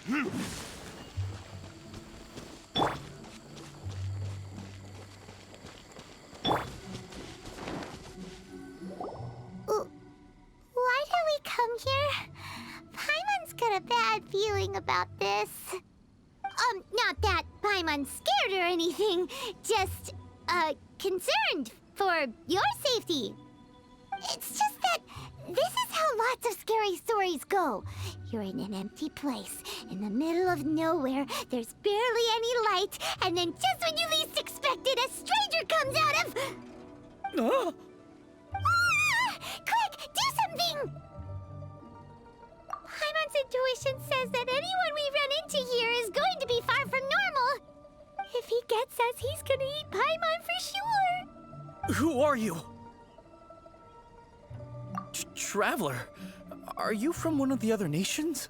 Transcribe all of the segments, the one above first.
Why did we come here? Paimon's got a bad feeling about this. Not that Paimon's scared or anything, just, concerned for your safety. It's just that this is how lots of scary stories go. You're in an empty place, in the middle of nowhere, there's barely any light, and then just when you least expect it, a stranger comes out of... Oh! Ah! Quick, do something! Paimon's intuition says that anyone we run into here is going to be far from normal. If he gets us, he's gonna eat Paimon for sure. Who are you? Traveler, are you from one of the other nations?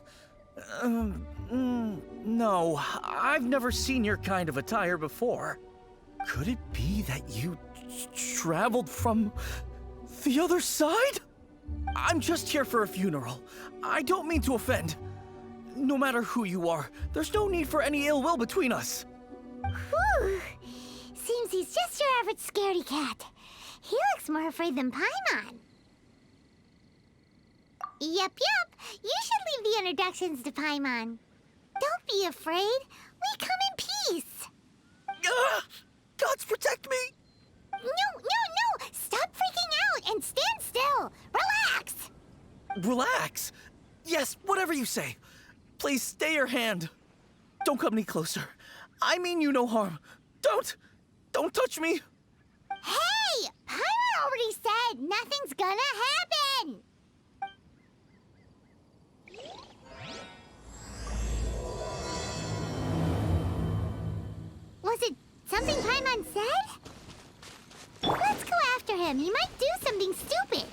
No, I've never seen your kind of attire before. Could it be that you traveled from the other side? I'm just here for a funeral. I don't mean to offend. No matter who you are, there's no need for any ill will between us. Whew. Seems he's just your average scaredy cat. He looks more afraid than Paimon. Yep. You should leave the introductions to Paimon. Don't be afraid. We come in peace. Gods protect me! No! Stop freaking out and stand still. Relax. Relax? Yes, whatever you say. Please stay your hand. Don't come any closer. I mean you no harm. Don't touch me. Hey! Paimon already said nothing's gonna happen. Was it something Paimon said? Let's go after him. He might do something stupid.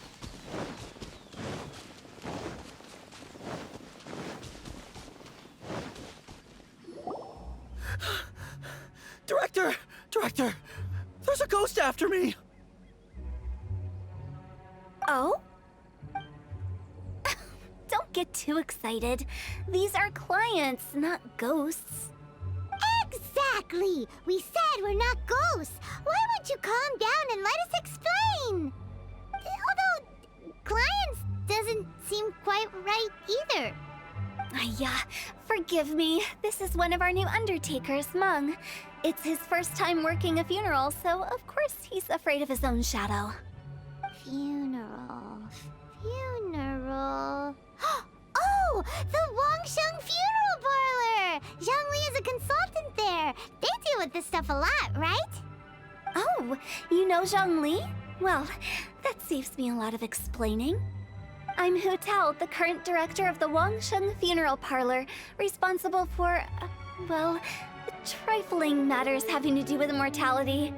Director! There's a ghost after me! Oh? Don't get too excited. These are clients, not ghosts. Exactly! We said we're not ghosts. Why won't you calm down and let us explain? Although, clients doesn't seem quite right either. Yeah, forgive me. This is one of our new undertakers, Mung. It's his first time working a funeral, so of course he's afraid of his own shadow. Funeral. Oh! The Wangsheng Funeral Parlor! Zhongli is a consultant there. They deal with this stuff a lot, right? Oh, you know Zhongli? Well, that saves me a lot of explaining. I'm Hu Tao, the current director of the Wangsheng Funeral Parlor, responsible for, trifling matters having to do with immortality.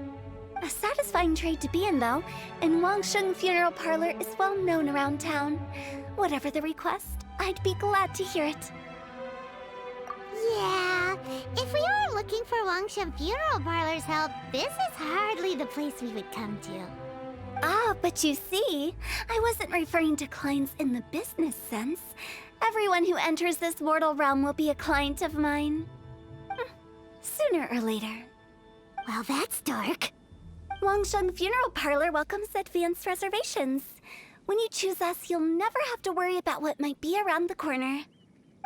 A satisfying trade to be in, though, and Wangsheng Funeral Parlor is well known around town. Whatever the request, I'd be glad to hear it. Yeah, if we were looking for Wangsheng Funeral Parlor's help, this is hardly the place we would come to. Ah, but you see, I wasn't referring to clients in the business sense. Everyone who enters this mortal realm will be a client of mine. Sooner or later. Well, that's dark. Wangsheng Funeral Parlor welcomes advanced reservations. When you choose us, you'll never have to worry about what might be around the corner.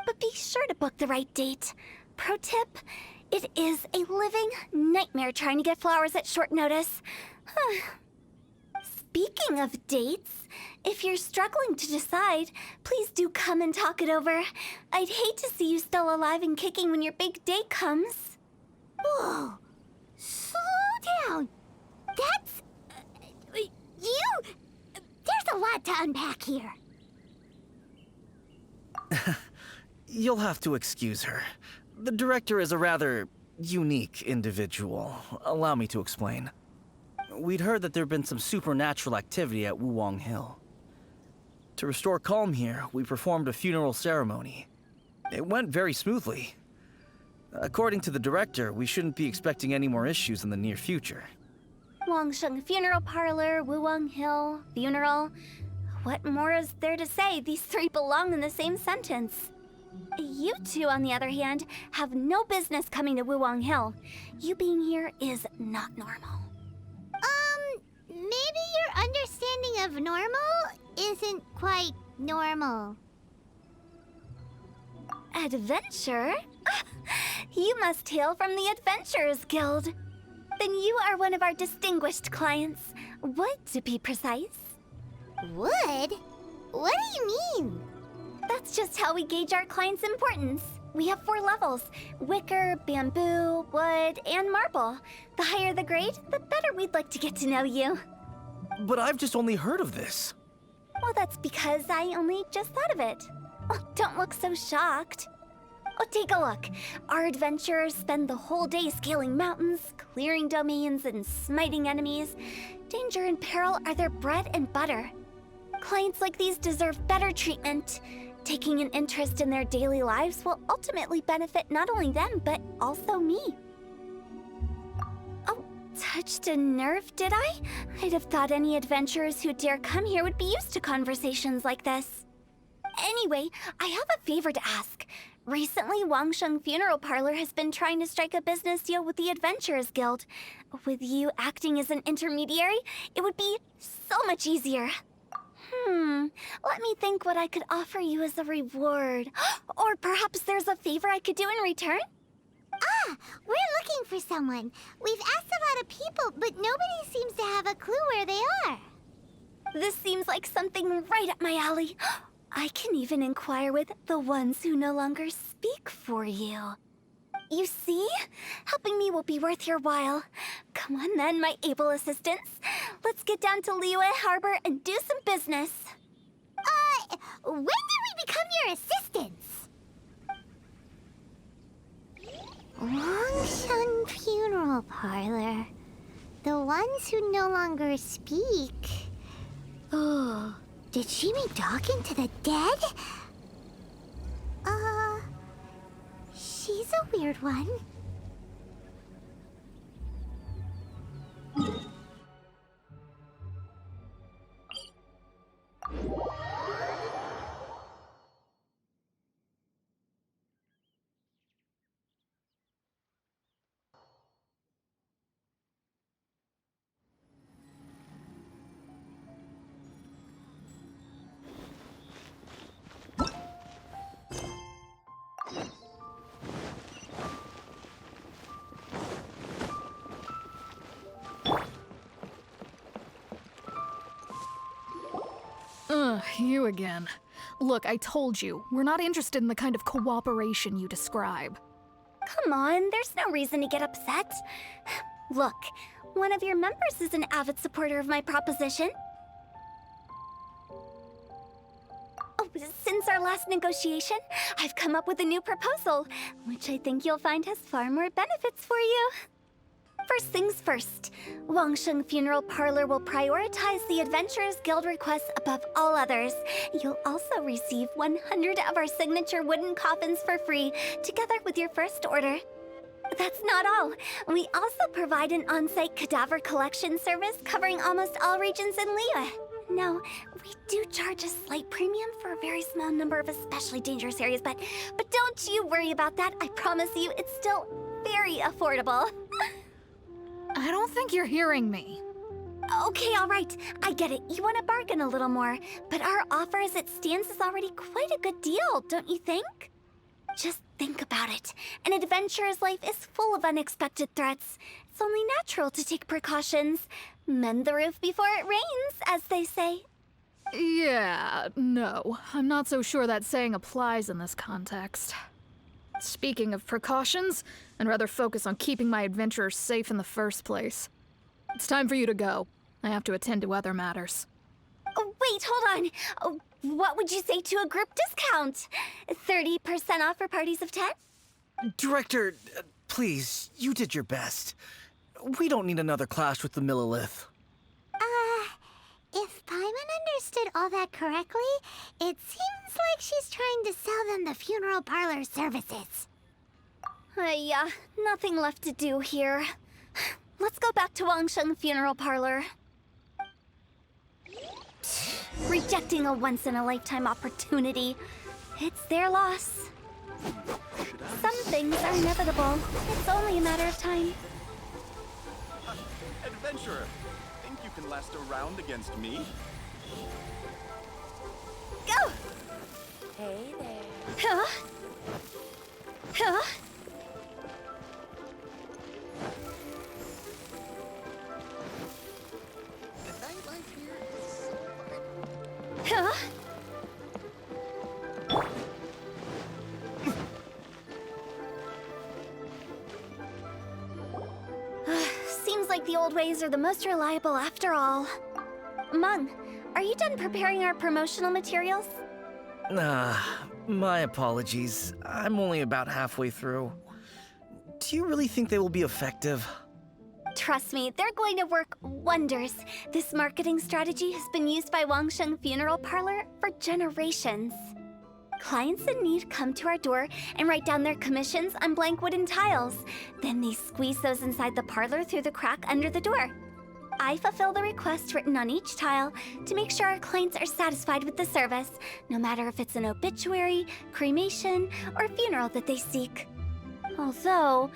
But be sure to book the right date. Pro tip, it is a living nightmare trying to get flowers at short notice. Speaking of dates, if you're struggling to decide, please do come and talk it over. I'd hate to see you still alive and kicking when your big day comes. Whoa! Slow down! That's... There's a lot to unpack here. You'll have to excuse her. The director is a rather unique individual. Allow me to explain. We'd heard that there'd been some supernatural activity at Wuwang Hill. To restore calm here, we performed a funeral ceremony. It went very smoothly. According to the director, we shouldn't be expecting any more issues in the near future. Wangsheng Funeral Parlor, Wuwang Hill, funeral. What more is there to say? These three belong in the same sentence. You two, on the other hand, have no business coming to Wuwang Hill. You being here is not normal. Maybe your understanding of normal isn't quite normal. Adventure? You must hail from the Adventurers Guild. Then you are one of our distinguished clients. Wood, to be precise. Wood? What do you mean? That's just how we gauge our clients' importance. We have 4 levels: wicker, bamboo, wood, and marble. The higher the grade, the better we'd like to get to know you. But I've just only heard of this. Well, that's because I only just thought of it. Oh, don't look so shocked. Oh, take a look. Our adventurers spend the whole day scaling mountains, clearing domains, and smiting enemies. Danger and peril are their bread and butter. Clients like these deserve better treatment. Taking an interest in their daily lives will ultimately benefit not only them, but also me. Oh, touched a nerve, did I? I'd have thought any adventurers who dare come here would be used to conversations like this. Anyway, I have a favor to ask. Recently, Wangsheng Funeral Parlor has been trying to strike a business deal with the Adventurers Guild. With you acting as an intermediary, it would be so much easier. Let me think what I could offer you as a reward. Or perhaps there's a favor I could do in return? We're looking for someone. We've asked a lot of people, but nobody seems to have a clue where they are. This seems like something right up my alley. I can even inquire with the ones who no longer speak for you. You see? Helping me will be worth your while. Come on then, my able assistants. Let's get down to Liyue Harbor and do some business. When did we become your assistants? Wangsheng Funeral Parlor. The ones who no longer speak. Oh, did she mean talking to the dead? She's a weird one. You again. Look, I told you, we're not interested in the kind of cooperation you describe. Come on, there's no reason to get upset. Look, one of your members is an avid supporter of my proposition. Oh, since our last negotiation, I've come up with a new proposal, which I think you'll find has far more benefits for you. First things first, Wangsheng Funeral Parlor will prioritize the Adventurers Guild requests above all others. You'll also receive 100 of our signature wooden coffins for free, together with your first order. That's not all. We also provide an on-site cadaver collection service covering almost all regions in Liyue. Now, we do charge a slight premium for a very small number of especially dangerous areas, but don't you worry about that. I promise you, it's still very affordable. I don't think you're hearing me. Okay, all right. I get it. You want to bargain a little more, but our offer as it stands is already quite a good deal, don't you think? Just think about it. An adventurer's life is full of unexpected threats. It's only natural to take precautions. Mend the roof before it rains, as they say. Yeah, no. I'm not so sure that saying applies in this context. Speaking of precautions, I'd rather focus on keeping my adventurers safe in the first place. It's time for you to go. I have to attend to other matters. Oh, wait, hold on. Oh, what would you say to a group discount? 30% off for parties of 10? Director, please, you did your best. We don't need another clash with the Millilith. If Paimon understood all that correctly, it seems like she's trying to sell them the funeral parlor services. Yeah, nothing left to do here. Let's go back to Wangsheng Funeral Parlor. Rejecting a once-in-a-lifetime opportunity. It's their loss. Some things are inevitable. It's only a matter of time. Adventurer, think you can last a round against me? Go! Hey there. Huh? Huh? The nightlife here is so fun. Huh? Seems like the old ways are the most reliable after all. Mung, are you done preparing our promotional materials? My apologies. I'm only about halfway through. Do you really think they will be effective? Trust me, they're going to work wonders. This marketing strategy has been used by Wangsheng Funeral Parlor for generations. Clients in need come to our door and write down their commissions on blank wooden tiles. Then they squeeze those inside the parlor through the crack under the door. I fulfill the request written on each tile to make sure our clients are satisfied with the service, no matter if it's an obituary, cremation, or funeral that they seek. Although,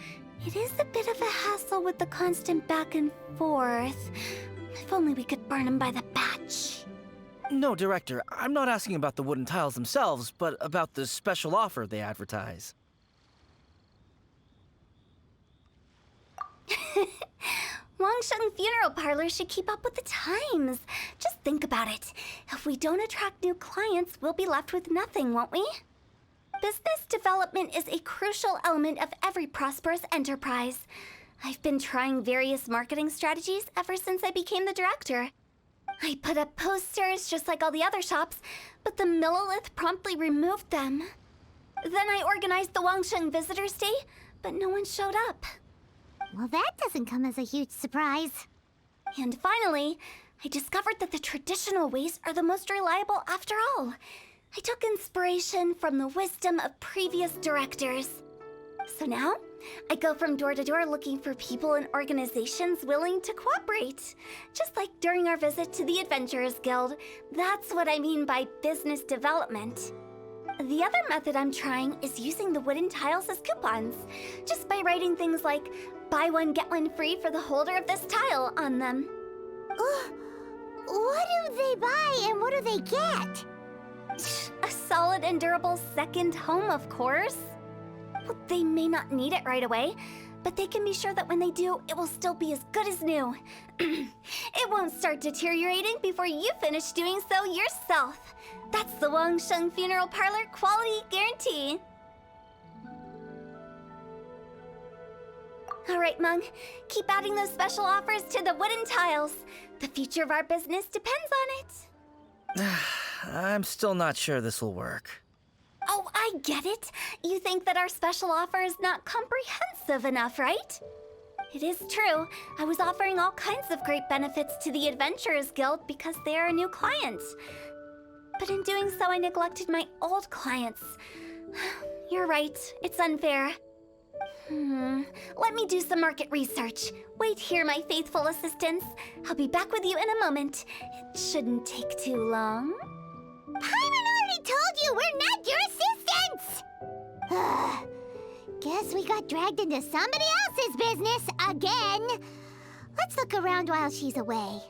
it is a bit of a hassle with the constant back and forth. If only we could burn them by the batch. No, Director, I'm not asking about the wooden tiles themselves, but about the special offer they advertise. Wangsheng Funeral Parlor should keep up with the times. Just think about it. If we don't attract new clients, we'll be left with nothing, won't we? Business development is a crucial element of every prosperous enterprise. I've been trying various marketing strategies ever since I became the director. I put up posters just like all the other shops, but the Millilith promptly removed them. Then I organized the Wangsheng Visitors Day, but no one showed up. Well, that doesn't come as a huge surprise. And finally, I discovered that the traditional ways are the most reliable after all. I took inspiration from the wisdom of previous directors. So now, I go from door to door looking for people and organizations willing to cooperate. Just like during our visit to the Adventurers Guild. That's what I mean by business development. The other method I'm trying is using the wooden tiles as coupons. Just by writing things like, buy one, get one free for the holder of this tile on them. What do they buy and what do they get? A solid and durable second home, of course. Well, they may not need it right away, but they can be sure that when they do, it will still be as good as new. It won't start deteriorating before you finish doing so yourself. That's the Wangsheng Funeral Parlor quality guarantee. All right, Mung. Keep adding those special offers to the wooden tiles. The future of our business depends on it. I'm still not sure this will work. Oh, I get it. You think that our special offer is not comprehensive enough, right? It is true. I was offering all kinds of great benefits to the Adventurers Guild because they are a new client. But in doing so, I neglected my old clients. You're right. It's unfair. Let me do some market research. Wait here, my faithful assistants. I'll be back with you in a moment. It shouldn't take too long. Paimon already told you we're not your assistants! Guess we got dragged into somebody else's business again. Let's look around while she's away.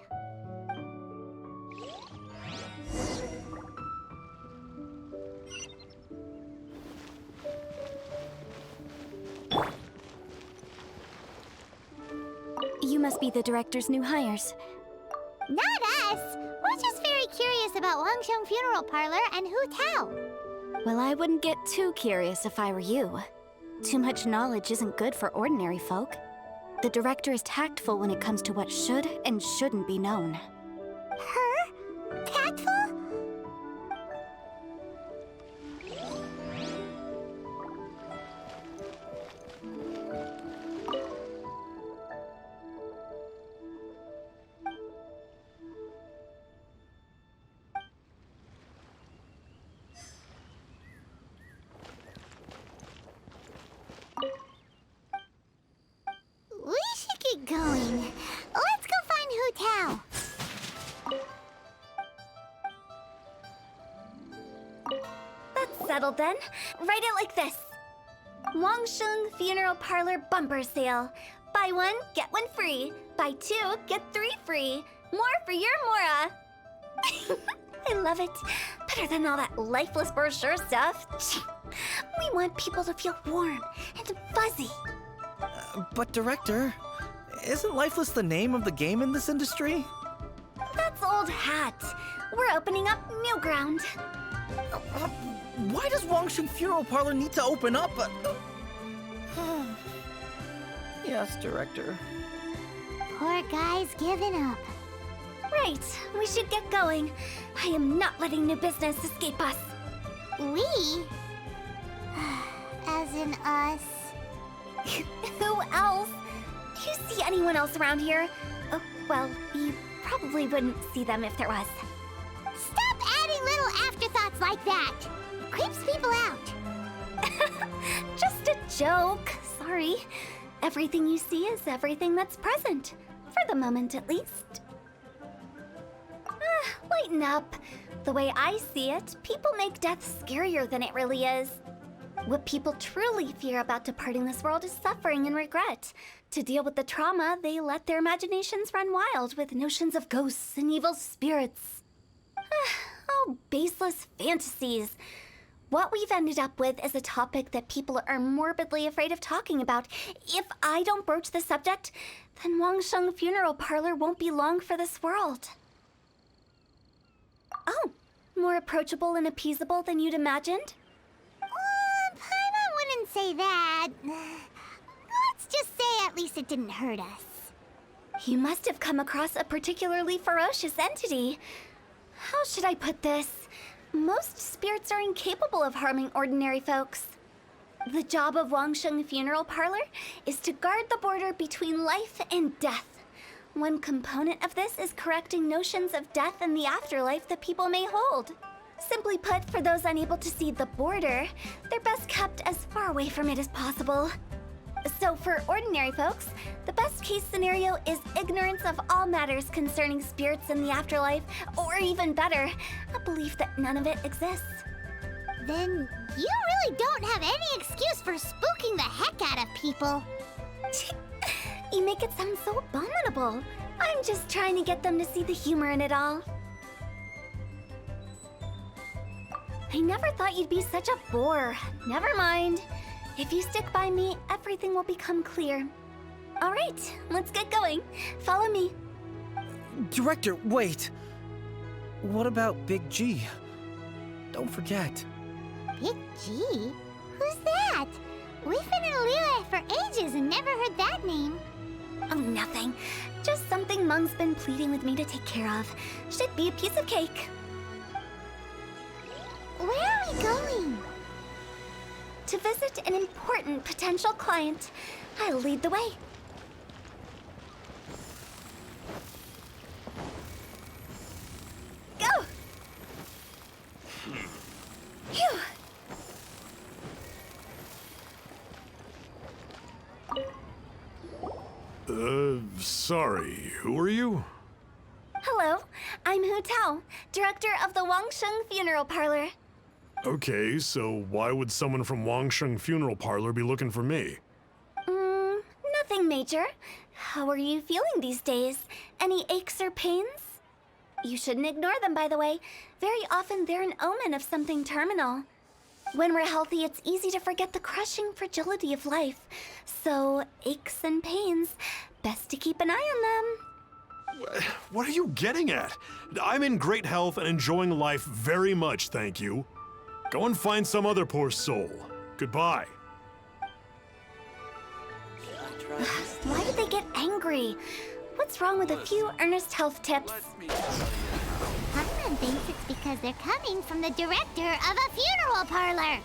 You must be the director's new hires. Not us! We're just very curious about Wangsheng Funeral Parlor and Hu Tao. Well, I wouldn't get too curious if I were you. Too much knowledge isn't good for ordinary folk. The director is tactful when it comes to what should and shouldn't be known. Her? Tactful? We should get going. Let's go find Hu Tao. That's settled then. Write it like this. Wangsheng Funeral Parlor Bumper Sale. Buy one, get one free. Buy two, get three free. More for your Mora. I love it. Better than all that lifeless brochure stuff. We want people to feel warm and fuzzy. But Director, isn't Lifeless the name of the game in this industry? That's old hat. We're opening up new ground. Why does Wangsheng Funeral Parlor need to open up? Yes, Director. Poor guy's giving up. Right, we should get going. I am not letting new business escape us. We? As in us. Who else? Do you see anyone else around here? Oh, well, you probably wouldn't see them if there was. Stop adding little afterthoughts like that. It creeps people out. Just a joke. Sorry. Everything you see is everything that's present. For the moment, at least. Lighten up. The way I see it, people make death scarier than it really is. What people truly fear about departing this world is suffering and regret. To deal with the trauma, they let their imaginations run wild with notions of ghosts and evil spirits. Oh, baseless fantasies. What we've ended up with is a topic that people are morbidly afraid of talking about. If I don't broach the subject, then Wangsheng Funeral Parlor won't be long for this world. Oh, more approachable and appeasable than you'd imagined? Paimon wouldn't say that. Let's just say at least it didn't hurt us. You must have come across a particularly ferocious entity. How should I put this? Most spirits are incapable of harming ordinary folks. The job of Wangsheng Funeral Parlor is to guard the border between life and death. One component of this is correcting notions of death and the afterlife that people may hold. Simply put, for those unable to see the border, they're best kept as far away from it as possible. So for ordinary folks, the best case scenario is ignorance of all matters concerning spirits in the afterlife, or even better, a belief that none of it exists. Then you really don't have any excuse for spooking the heck out of people. You make it sound so abominable. I'm just trying to get them to see the humor in it all. I never thought you'd be such a bore. Never mind. If you stick by me, everything will become clear. All right, let's get going. Follow me. Director, wait. What about Big G? Don't forget. Big G? Who's that? We've been in Liyue for ages and never heard that name. Oh, nothing. Just something Mung's been pleading with me to take care of. Should be a piece of cake. Where are we going? To visit an important potential client. I'll lead the way. Go! Phew! Sorry, who are you? Hello, I'm Hu Tao, director of the Wangsheng Funeral Parlor. Okay, so why would someone from Wangsheng Funeral Parlor be looking for me? Nothing major. How are you feeling these days? Any aches or pains? You shouldn't ignore them, by the way. Very often they're an omen of something terminal. When we're healthy, it's easy to forget the crushing fragility of life. So, aches and pains, best to keep an eye on them. What are you getting at? I'm in great health and enjoying life very much, thank you. Go and find some other poor soul. Goodbye. Why did they get angry? What's wrong with a few earnest health tips? Paimon thinks it's because they're coming from the director of a funeral parlor.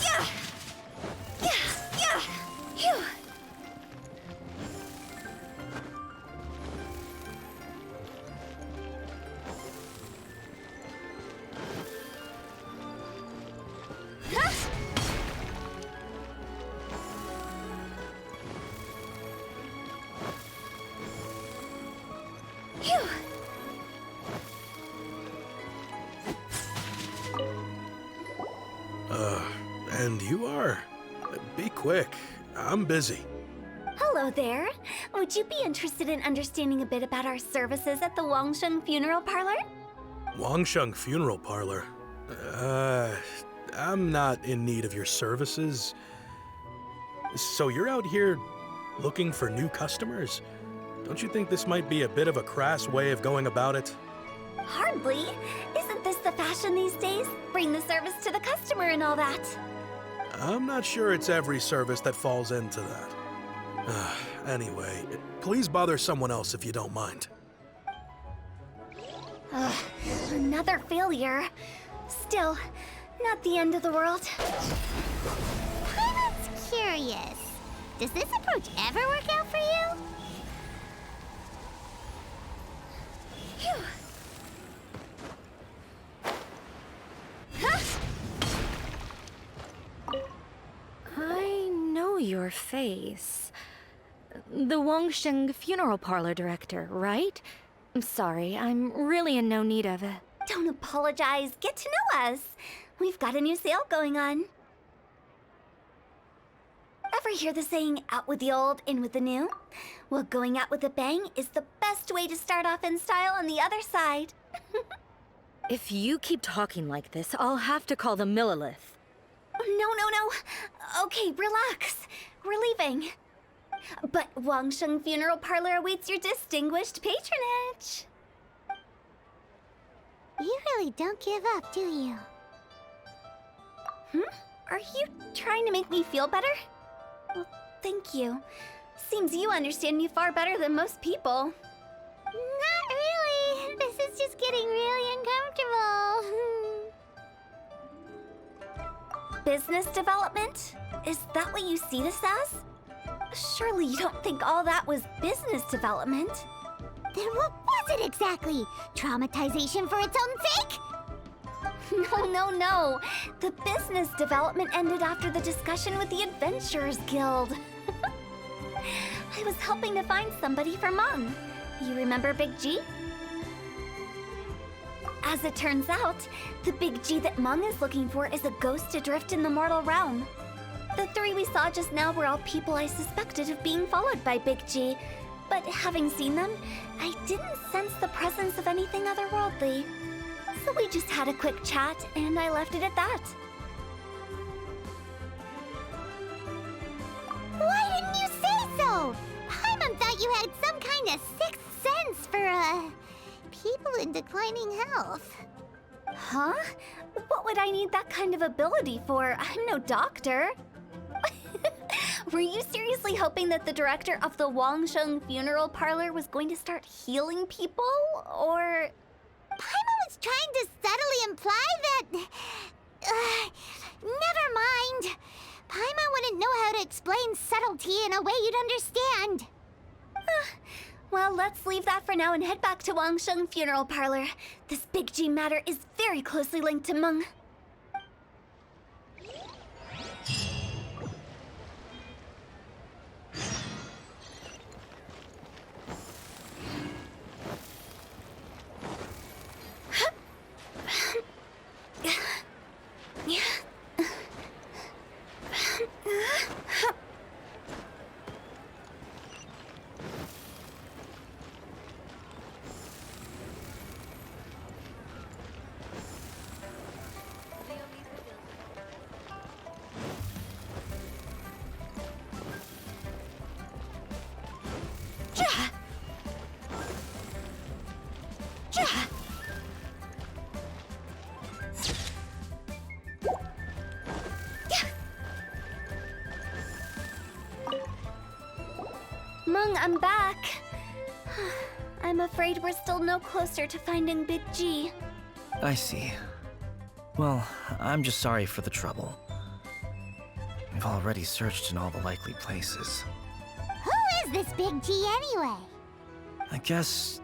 Yeah! Yeah! Yeah! Phew! Huh? Phew! And you are? Be quick. I'm busy. Hello there. Would you be interested in understanding a bit about our services at the Wangsheng Funeral Parlor? Wangsheng Funeral Parlor? I'm not in need of your services. So you're out here looking for new customers? Don't you think this might be a bit of a crass way of going about it? Hardly. Isn't this the fashion these days? Bring the service to the customer and all that. I'm not sure it's every service that falls into that. Anyway, please bother someone else if you don't mind. Another failure. Still, not the end of the world. Paimon's curious. Does this approach ever work out for you? Phew. Huh? I know your face. The Wangsheng Funeral Parlor director, right? I'm sorry, I'm really in no need of it. Don't apologize. Get to know us. We've got a new sale going on. Ever hear the saying, out with the old, in with the new? Well, going out with a bang is the best way to start off in style on the other side. If you keep talking like this, I'll have to call the Millilith. No. Okay, relax. We're leaving. But Wangsheng Funeral Parlor awaits your distinguished patronage. You really don't give up, do you? Are you trying to make me feel better? Well, thank you. Seems you understand me far better than most people. Not really. This is just getting really uncomfortable. Business development? Is that what you see this as? Surely you don't think all that was business development. Then what was it exactly? Traumatization for its own sake? No. The business development ended after the discussion with the Adventurers Guild. I was helping to find somebody for Mung. You remember Big G? As it turns out, the Big G that Mung is looking for is a ghost adrift in the mortal realm. The three we saw just now were all people I suspected of being followed by Big G, but having seen them, I didn't sense the presence of anything otherworldly. So we just had a quick chat, and I left it at that. Why didn't you say so? Paimon thought you had some kind of sixth sense for, people in declining health. Huh? What would I need that kind of ability for? I'm no doctor. Were you seriously hoping that the director of the Wangsheng Funeral Parlor was going to start healing people, or...? Paimon was trying to subtly imply that... never mind. Paimon wouldn't know how to explain subtlety in a way you'd understand. Well, let's leave that for now and head back to Wangsheng Funeral Parlor. This Big G matter is very closely linked to Mung. Mung, I'm back. I'm afraid we're still no closer to finding Big G. I see. Well, I'm just sorry for the trouble. We've already searched in all the likely places. Who is this Big G anyway? I guess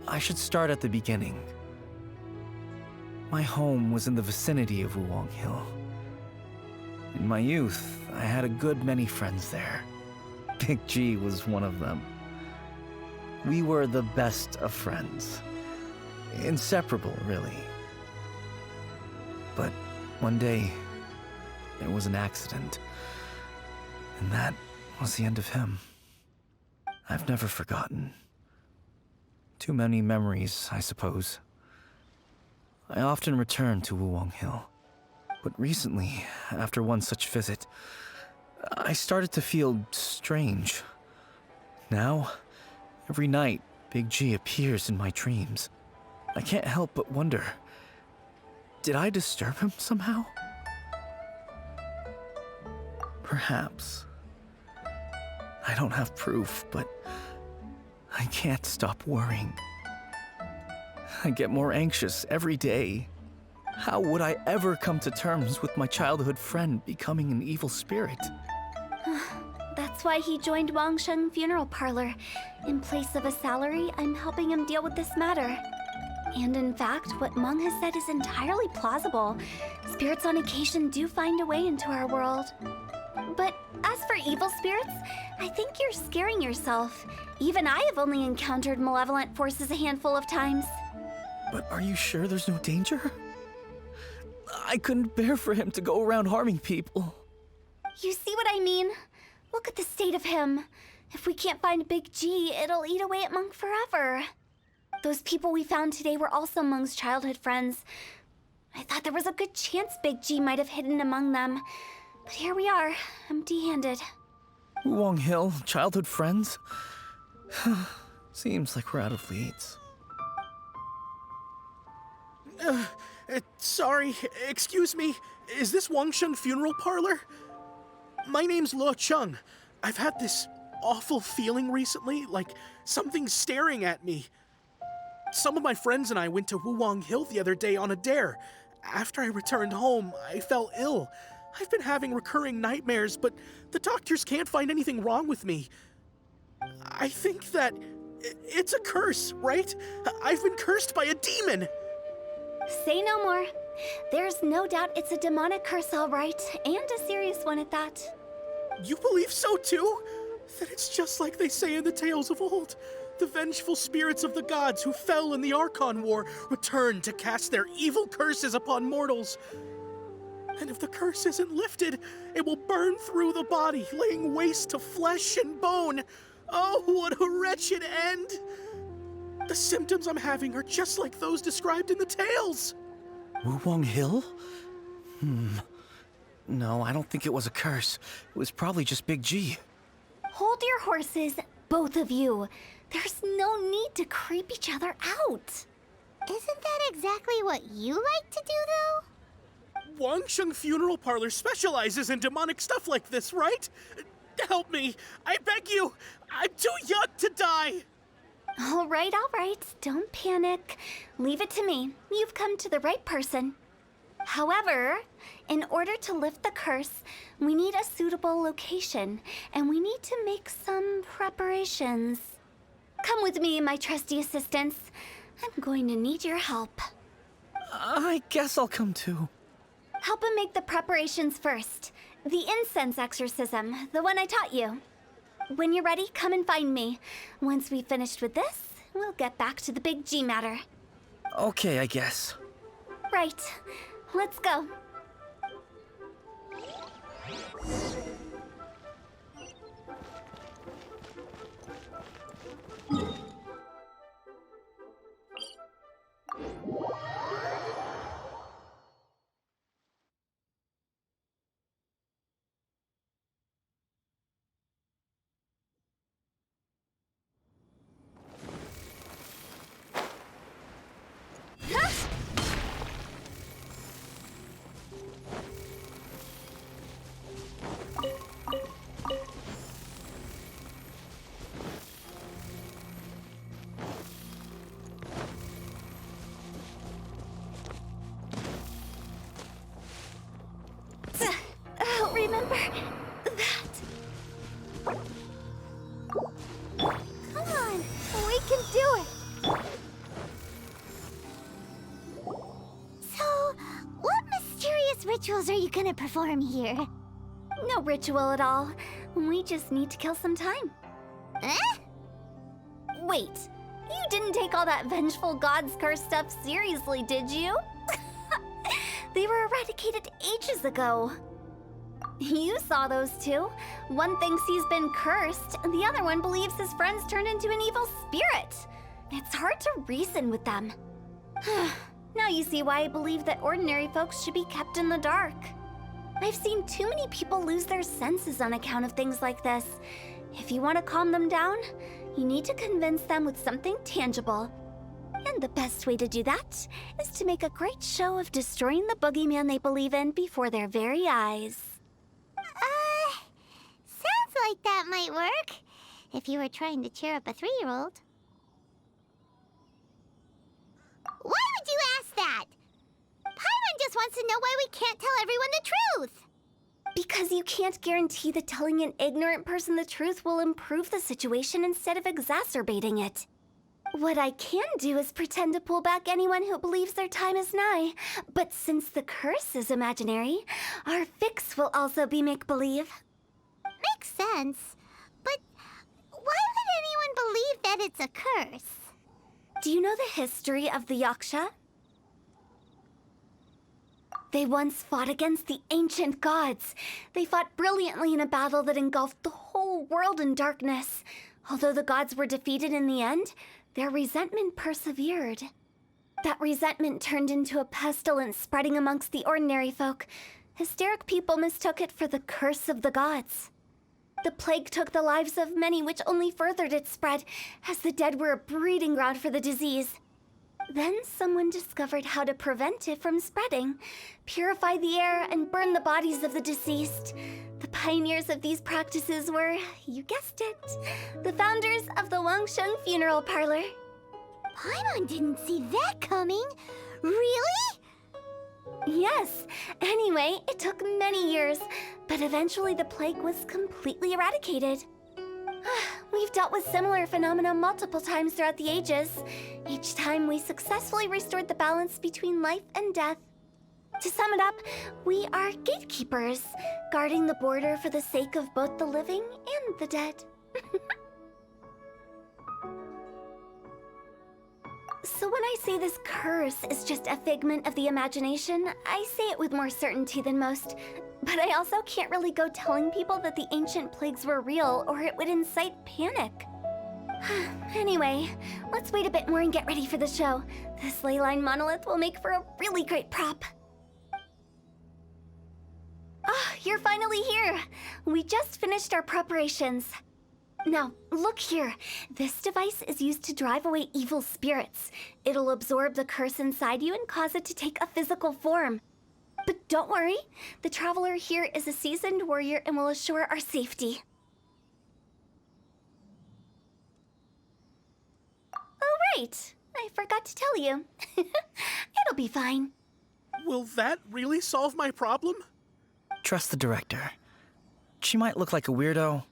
I should start at the beginning. My home was in the vicinity of Wuwang Hill. In my youth, I had a good many friends there. Big G was one of them. We were the best of friends. Inseparable, really. But one day, it was an accident. And that was the end of him. I've never forgotten. Too many memories, I suppose. I often return to Wuwang Hill. But recently, after one such visit, I started to feel strange. Now, every night, Big G appears in my dreams. I can't help but wonder, did I disturb him somehow? Perhaps. I don't have proof, but I can't stop worrying. I get more anxious every day. How would I ever come to terms with my childhood friend becoming an evil spirit? That's why he joined Wangsheng Funeral Parlor. In place of a salary, I'm helping him deal with this matter. And in fact, what Meng has said is entirely plausible. Spirits on occasion do find a way into our world. But as for evil spirits, I think you're scaring yourself. Even I have only encountered malevolent forces a handful of times. But are you sure there's no danger? I couldn't bear for him to go around harming people. You see what I mean? Look at the state of him. If we can't find Big G, it'll eat away at Meng forever. Those people we found today were also Meng's childhood friends. I thought there was a good chance Big G might have hidden among them. But here we are, empty-handed. Wuwang Hill, childhood friends? Seems like we're out of leads. Sorry, excuse me. Is this Wangsheng Funeral Parlor? My name's Luo Chung. I've had this awful feeling recently, like something's staring at me. Some of my friends and I went to Wuwang Hill the other day on a dare. After I returned home, I fell ill. I've been having recurring nightmares, but the doctors can't find anything wrong with me. I think that it's a curse, right? I've been cursed by a demon. Say no more. There's no doubt it's a demonic curse, all right, and a serious one at that. You believe so too? Then it's just like they say in the tales of old. The vengeful spirits of the gods who fell in the Archon War return to cast their evil curses upon mortals. And if the curse isn't lifted, it will burn through the body, laying waste to flesh and bone. Oh, what a wretched end! The symptoms I'm having are just like those described in the tales. Wuwang Hill? No, I don't think it was a curse. It was probably just Big G. Hold your horses, both of you. There's no need to creep each other out. Isn't that exactly what you like to do, though? Wangsheng Funeral Parlor specializes in demonic stuff like this, right? Help me, I beg you. I'm too young to die. All right. Don't panic. Leave it to me. You've come to the right person. However, in order to lift the curse, we need a suitable location, and we need to make some preparations. Come with me, my trusty assistants. I'm going to need your help. I guess I'll come too. Help him make the preparations first. The incense exorcism, the one I taught you. When you're ready, come and find me. Once we've finished with this, we'll get back to the Big G matter. Okay, I guess. Right. Let's go. I'll remember that. Come on, we can do it. So, what mysterious rituals are you gonna perform here? No ritual at all. We just need to kill some time. Eh? Wait, you didn't take all that vengeful god's curse stuff seriously, did you? They were eradicated ages ago. You saw those two. One thinks he's been cursed, and the other one believes his friends turned into an evil spirit. It's hard to reason with them. Now you see why I believe that ordinary folks should be kept in the dark. I've seen too many people lose their senses on account of things like this. If you want to calm them down, you need to convince them with something tangible. And the best way to do that is to make a great show of destroying the boogeyman they believe in before their very eyes. Sounds like that might work. If you were trying to cheer up a 3-year-old. Why would you ask that? Paimon just wants to know why we can't tell everyone the truth. Because you can't guarantee that telling an ignorant person the truth will improve the situation instead of exacerbating it. What I can do is pretend to pull back anyone who believes their time is nigh. But since the curse is imaginary, our fix will also be make-believe. Makes sense. But why would anyone believe that it's a curse? Do you know the history of the Yaksha? They once fought against the ancient gods. They fought brilliantly in a battle that engulfed the whole world in darkness. Although the gods were defeated in the end, their resentment persevered. That resentment turned into a pestilence spreading amongst the ordinary folk. Hysteric people mistook it for the curse of the gods. The plague took the lives of many, which only furthered its spread, as the dead were a breeding ground for the disease. Then someone discovered how to prevent it from spreading, purify the air, and burn the bodies of the deceased. The pioneers of these practices were, you guessed it, the founders of the Wangsheng Funeral Parlor. Paimon didn't see that coming. Really? Yes. Anyway, it took many years, but eventually the plague was completely eradicated. We've dealt with similar phenomena multiple times throughout the ages. Each time we successfully restored the balance between life and death. To sum it up, we are gatekeepers, guarding the border for the sake of both the living and the dead. So when I say this curse is just a figment of the imagination, I say it with more certainty than most. But I also can't really go telling people that the ancient plagues were real, or it would incite panic. Anyway, let's wait a bit more and get ready for the show. This ley line monolith will make for a really great prop. Ah, you're finally here! We just finished our preparations. Now, look here. This device is used to drive away evil spirits. It'll absorb the curse inside you and cause it to take a physical form. But don't worry, the traveler here is a seasoned warrior and will assure our safety. Oh, right. I forgot to tell you. It'll be fine. Will that really solve my problem? Trust the director. She might look like a weirdo,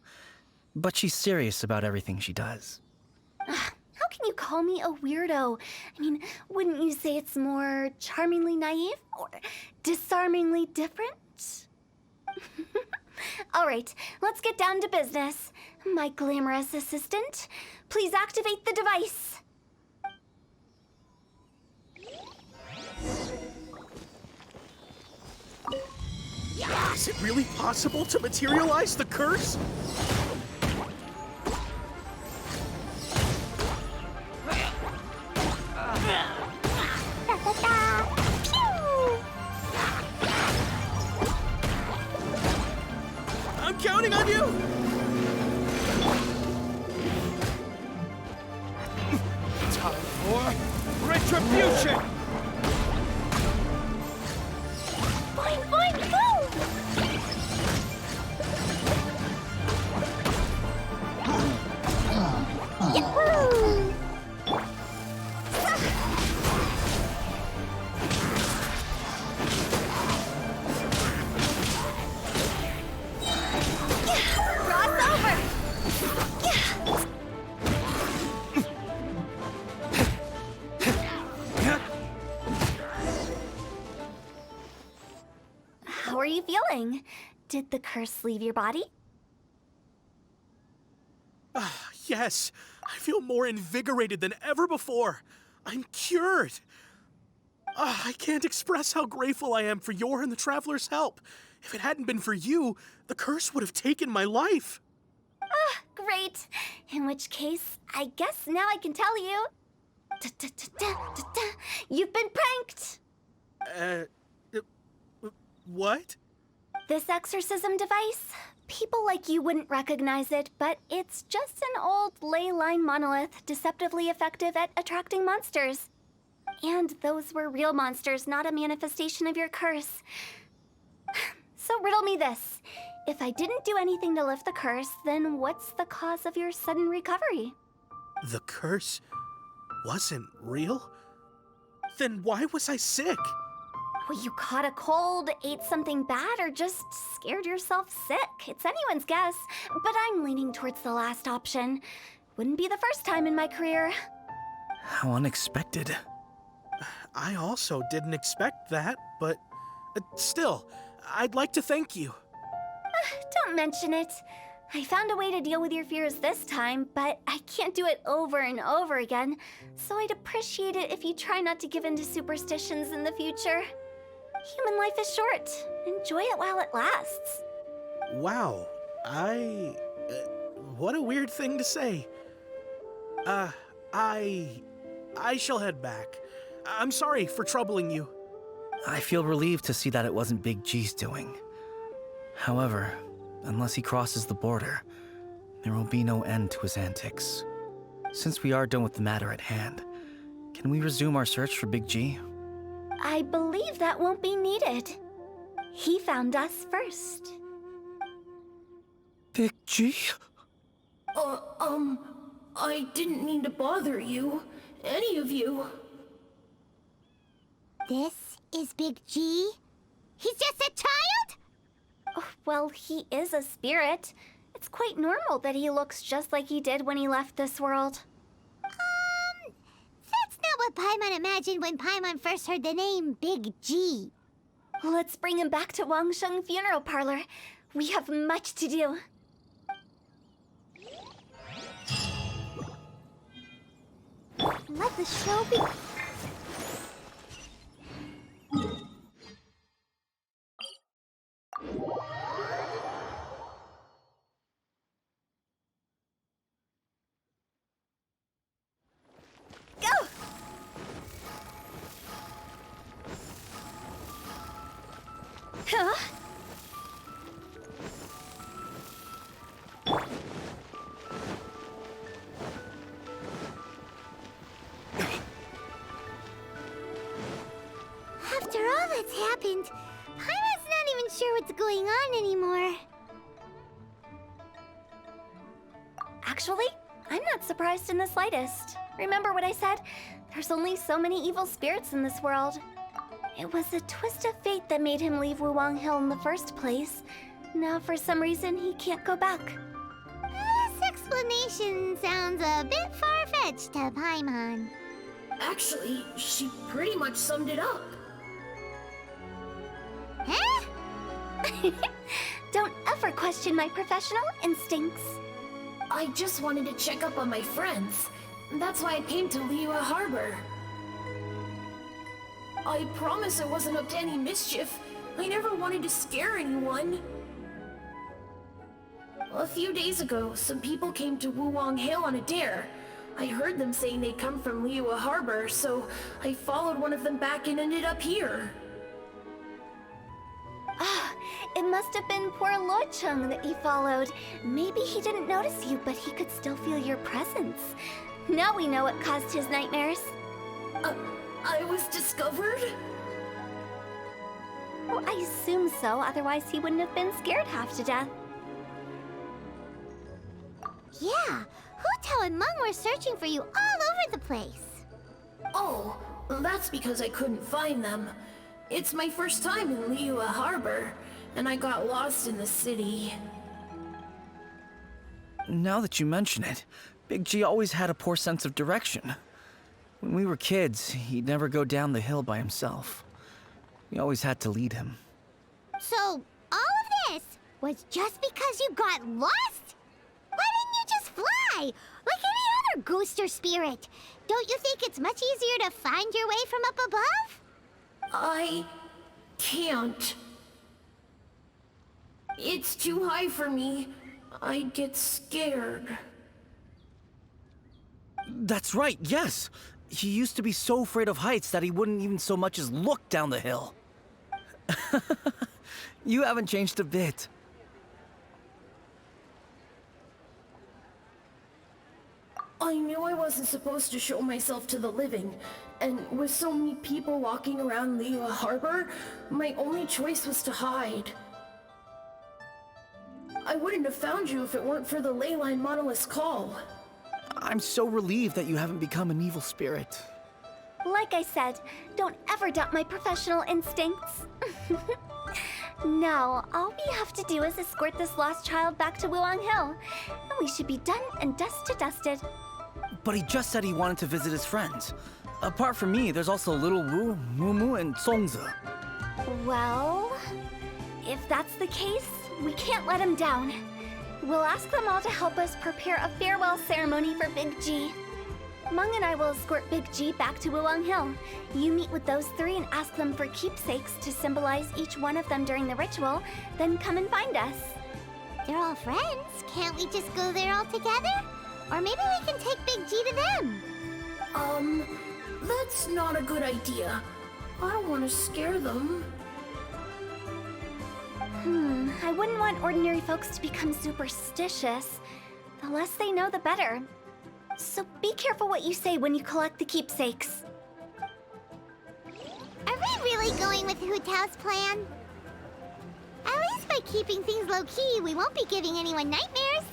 but she's serious about everything she does. How can you call me a weirdo? I mean, wouldn't you say it's more charmingly naive or disarmingly different? All right, let's get down to business. My glamorous assistant, please activate the device. Is it really possible to materialize the curse? I'm counting on you! Time for retribution! Fine, fine, go! Yahoo! Cross over! How are you feeling? Did the curse leave your body? Yes, I feel more invigorated than ever before. I'm cured. I can't express how grateful I am for your and the Traveler's help. If it hadn't been for you, the curse would have taken my life. Ah, great. In which case, I guess now I can tell you. You've been pranked! What? This exorcism device? People like you wouldn't recognize it, but it's just an old ley line monolith deceptively effective at attracting monsters. And those were real monsters, not a manifestation of your curse. So riddle me this. If I didn't do anything to lift the curse, then what's the cause of your sudden recovery? The curse wasn't real? Then why was I sick? Well, you caught a cold, ate something bad, or just scared yourself sick. It's anyone's guess, but I'm leaning towards the last option. Wouldn't be the first time in my career. How unexpected. I also didn't expect that, but still, I'd like to thank you. Don't mention it. I found a way to deal with your fears this time, but I can't do it over and over again, so I'd appreciate it if you try not to give in to superstitions in the future. Human life is short. Enjoy it while it lasts. Wow, what a weird thing to say. I shall head back. I'm sorry for troubling you. I feel relieved to see that it wasn't Big G's doing. However, unless he crosses the border, there will be no end to his antics. Since we are done with the matter at hand, can we resume our search for Big G? I believe that won't be needed. He found us first. Big G? I didn't mean to bother you. Any of you. This is Big G? He's just a child? Oh, well, he is a spirit. It's quite normal that he looks just like he did when he left this world. That's not what Paimon imagined when Paimon first heard the name Big G. Let's bring him back to Wangsheng Funeral Parlor. We have much to do. Let the show be... Go! Huh? After all that's happened, Paimon's not even sure what's going on anymore. Actually, I'm not surprised in the slightest. Remember what I said? There's only so many evil spirits in this world. It was a twist of fate that made him leave Wuwang Hill in the first place. Now, for some reason, he can't go back. This explanation sounds a bit far-fetched to Paimon. Actually, she pretty much summed it up. Huh? Don't ever question my professional instincts. I just wanted to check up on my friends. That's why I came to Liyue Harbor. I promise I wasn't up to any mischief. I never wanted to scare anyone. A few days ago, some people came to Wuwang Hill on a dare. I heard them saying they'd come from Liyue Harbor, so I followed one of them back and ended up here. Ah, it must have been poor Luocheng that you followed. Maybe he didn't notice you, but he could still feel your presence. Now we know what caused his nightmares. I was discovered? Well, I assume so, otherwise he wouldn't have been scared half to death. Yeah, Hu and Meng were searching for you all over the place. Oh, that's because I couldn't find them. It's my first time in Liyue Harbor, and I got lost in the city. Now that you mention it, Big G always had a poor sense of direction. When we were kids, he'd never go down the hill by himself. We always had to lead him. So, all of this was just because you got lost? Why didn't you just fly? Like any other ghost or spirit? Don't you think it's much easier to find your way from up above? I can't. It's too high for me. I'd get scared. That's right, yes. He used to be so afraid of heights that he wouldn't even so much as look down the hill. You haven't changed a bit. I knew I wasn't supposed to show myself to the living, and with so many people walking around Liyue Harbor, my only choice was to hide. I wouldn't have found you if it weren't for the Leyline Monolith's call. I'm so relieved that you haven't become an evil spirit. Like I said, don't ever doubt my professional instincts. Now, all we have to do is escort this lost child back to Wuong Hill, and we should be done and dusted. But he just said he wanted to visit his friends. Apart from me, there's also Little Wu, Mumu, and Songza. Well, if that's the case, we can't let him down. We'll ask them all to help us prepare a farewell ceremony for Big G. Mung and I will escort Big G back to Wuong Hill. You meet with those three and ask them for keepsakes to symbolize each one of them during the ritual, then come and find us. They're all friends. Can't we just go there all together? Or maybe we can take Big G to them. That's not a good idea. I don't want to scare them. I wouldn't want ordinary folks to become superstitious. The less they know, the better. So be careful what you say when you collect the keepsakes. Are we really going with Hu Tao's plan? At least by keeping things low-key, we won't be giving anyone nightmares.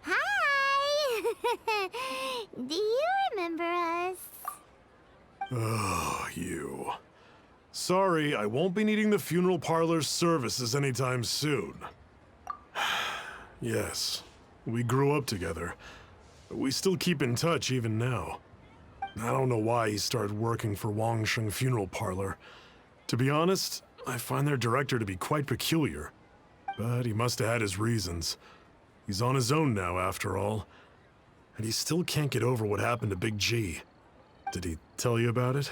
Hi! Do you remember us? Oh, you. Sorry, I won't be needing the funeral parlor's services anytime soon. Yes, we grew up together, but we still keep in touch even now. I don't know why he started working for Wangsheng Funeral Parlor. To be honest, I find their director to be quite peculiar. But he must have had his reasons. He's on his own now, after all. And he still can't get over what happened to Big G. Did he tell you about it?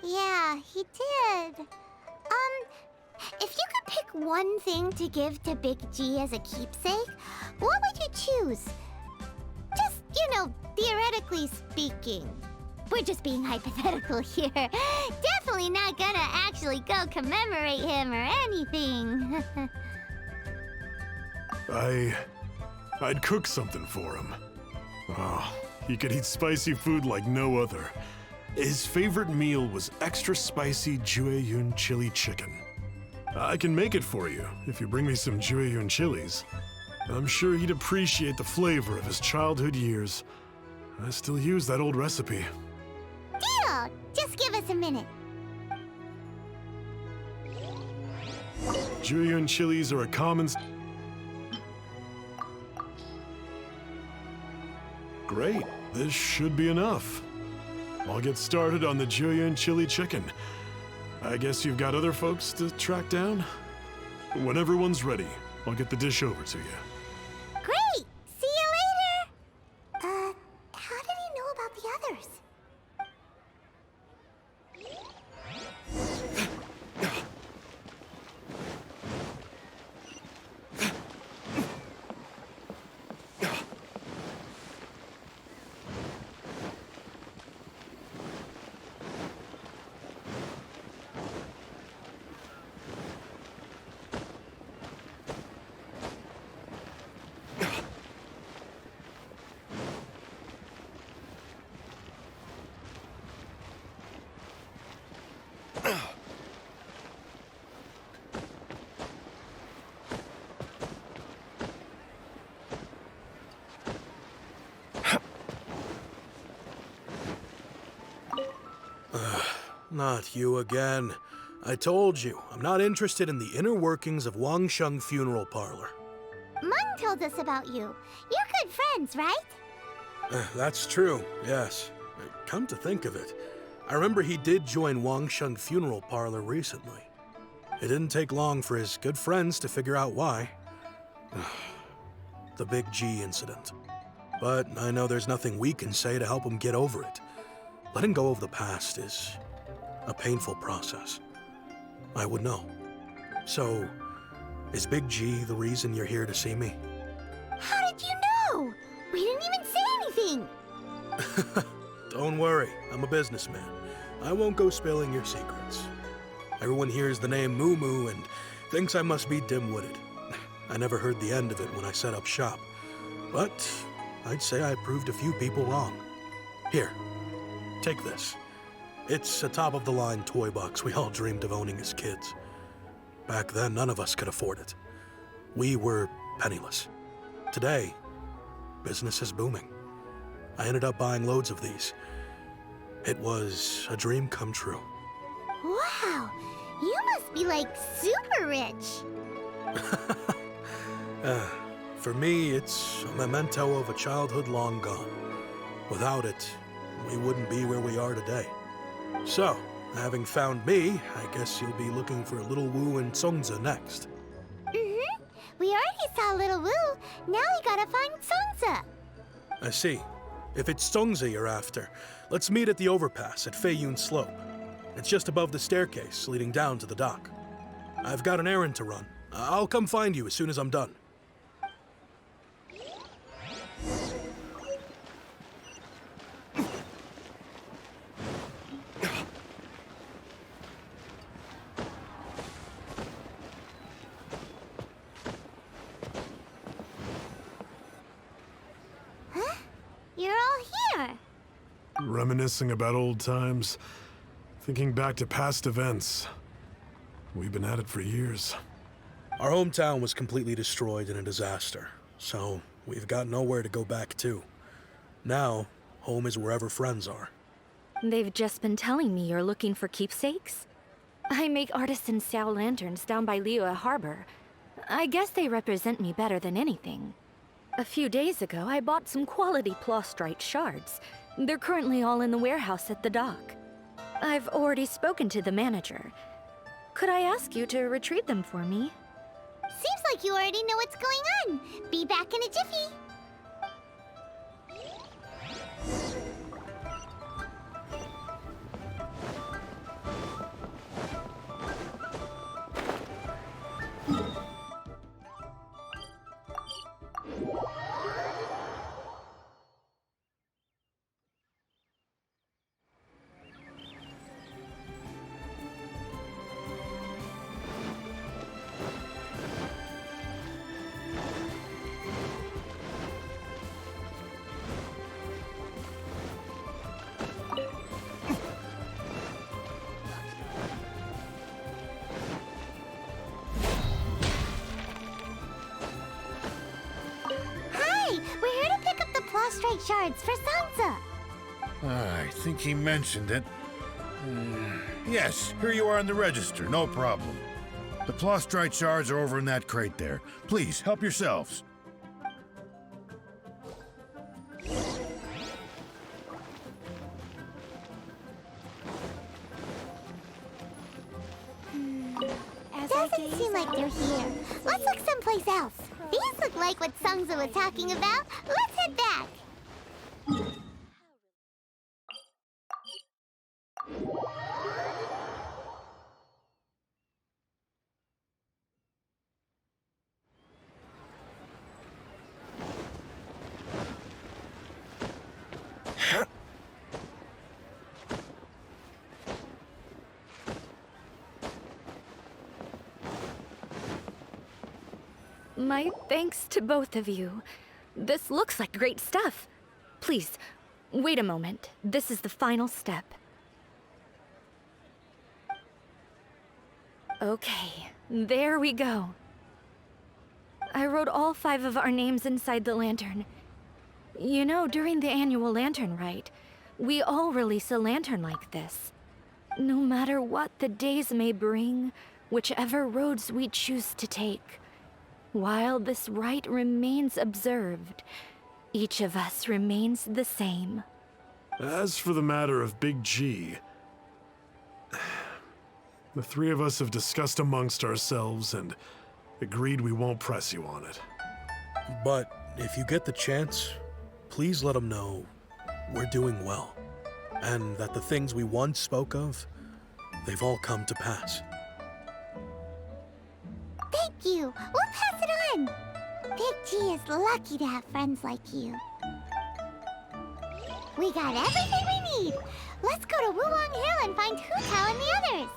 Yeah, he did. If you could pick one thing to give to Big G as a keepsake, what would you choose? Just, theoretically speaking. We're just being hypothetical here. Definitely not gonna actually go commemorate him or anything. I'd cook something for him. Oh, he could eat spicy food like no other. His favorite meal was extra spicy Jueyun chili chicken. I can make it for you if you bring me some Jueyun chilies. I'm sure he'd appreciate the flavor of his childhood years. I still use that old recipe. Deal! Just give us a minute. Jueyun chilies are a common... Great, this should be enough. I'll get started on the Jueyun chili chicken. I guess you've got other folks to track down? When everyone's ready, I'll get the dish over to you. Great! See you later! How did he know about the others? Not you again. I told you, I'm not interested in the inner workings of Wangsheng Funeral Parlor. Mung told us about you. You're good friends, right? That's true, yes. Come to think of it, I remember he did join Wangsheng Funeral Parlor recently. It didn't take long for his good friends to figure out why. the Big G incident. But I know there's nothing we can say to help him get over it. Letting go of the past is a painful process. I would know. So, is Big G the reason you're here to see me? How did you know? We didn't even say anything. Don't worry, I'm a businessman. I won't go spilling your secrets. Everyone hears the name Moo Moo and thinks I must be dim-witted. I never heard the end of it when I set up shop. But I'd say I proved a few people wrong. Here, take this. It's a top-of-the-line toy box we all dreamed of owning as kids. Back then, none of us could afford it. We were penniless. Today, business is booming. I ended up buying loads of these. It was a dream come true. Wow, you must be like super rich. For me, it's a memento of a childhood long gone. Without it, we wouldn't be where we are today. So, having found me, I guess you'll be looking for Little Wu and Songza next. Mm-hmm. We already saw Little Wu. Now we gotta find Songza. I see. If it's Songza you're after, let's meet at the overpass at Feiyun Slope. It's just above the staircase leading down to the dock. I've got an errand to run. I'll come find you as soon as I'm done. You're all here. Reminiscing about old times, thinking back to past events. We've been at it for years. Our hometown was completely destroyed in a disaster, so we've got nowhere to go back to. Now, home is wherever friends are. They've just been telling me you're looking for keepsakes? I make artisan Sao lanterns down by Liyue Harbor. I guess they represent me better than anything. A few days ago, I bought some quality Plostrite shards. They're currently all in the warehouse at the dock. I've already spoken to the manager. Could I ask you to retrieve them for me? Seems like you already know what's going on. Be back in a jiffy. Straight shards for Sansa. I think he mentioned it. Yes, here you are on the register, no problem. The Plostrite shards are over in that crate there. Please, help yourselves. Doesn't seem like they're here. Let's look someplace else. These look like what Sungza was talking about. Let's head back. My thanks to both of you. This looks like great stuff. Please, wait a moment. This is the final step. Okay, there we go. I wrote all 5 of our names inside the lantern. You know, during the annual lantern rite, we all release a lantern like this. No matter what the days may bring, whichever roads we choose to take. While this rite remains observed, each of us remains the same. As for the matter of Big G, the 3 of us have discussed amongst ourselves and agreed we won't press you on it. But if you get the chance, please let them know we're doing well, and that the things we once spoke of, they've all come to pass. Thank you. We'll pass it on. Big G is lucky to have friends like you. We got everything we need. Let's go to Wulong Hill and find Hu Tao and the others.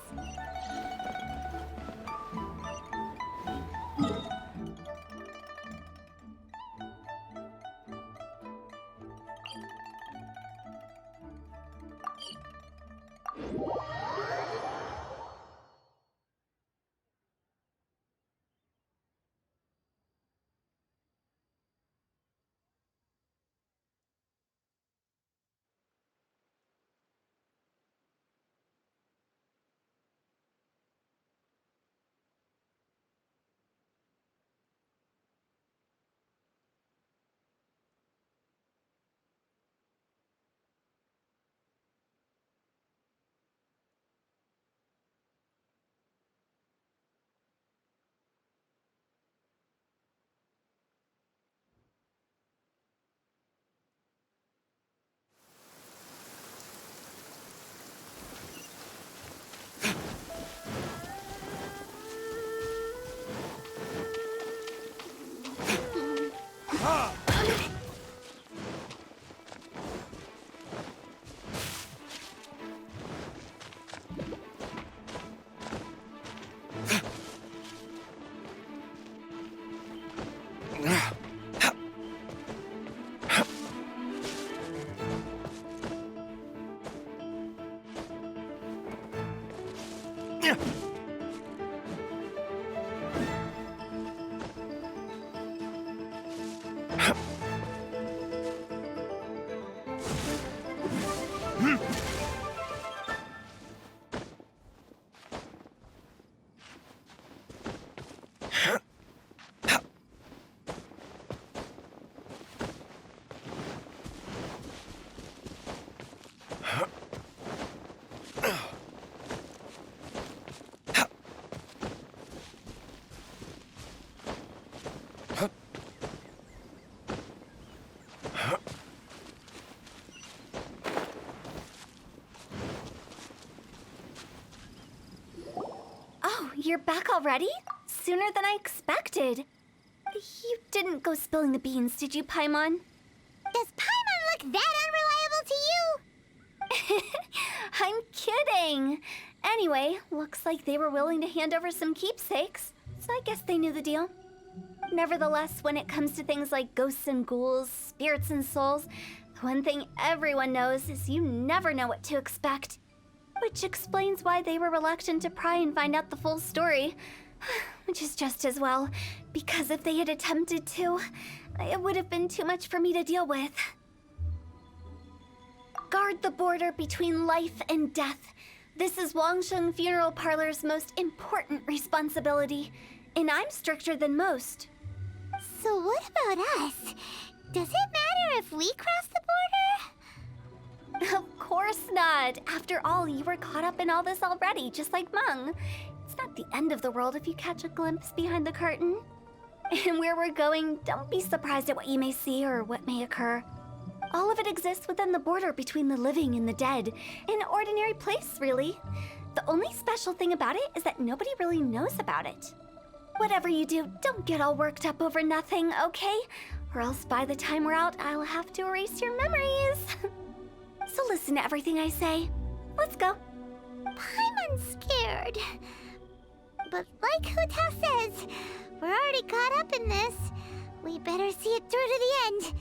You're back already? Sooner than I expected. You didn't go spilling the beans, did you, Paimon? Does Paimon look that unreliable to you? I'm kidding. Anyway, looks like they were willing to hand over some keepsakes, so I guess they knew the deal. Nevertheless, when it comes to things like ghosts and ghouls, spirits and souls, the one thing everyone knows is you never know what to expect. Which explains why they were reluctant to pry and find out the full story. Which is just as well, because if they had attempted to, it would have been too much for me to deal with. Guard the border between life and death. This is Wangsheng Funeral Parlor's most important responsibility, and I'm stricter than most. So what about us? Does it matter if we cross the border? Of course not. After all, you were caught up in all this already, just like Meng. It's not the end of the world if you catch a glimpse behind the curtain. And where we're going, don't be surprised at what you may see or what may occur. All of it exists within the border between the living and the dead. An ordinary place, really. The only special thing about it is that nobody really knows about it. Whatever you do, don't get all worked up over nothing, okay? Or else by the time we're out, I'll have to erase your memories. So listen to everything I say. Let's go. Paimon's scared. But like Hu Tao says, we're already caught up in this. We better see it through to the end.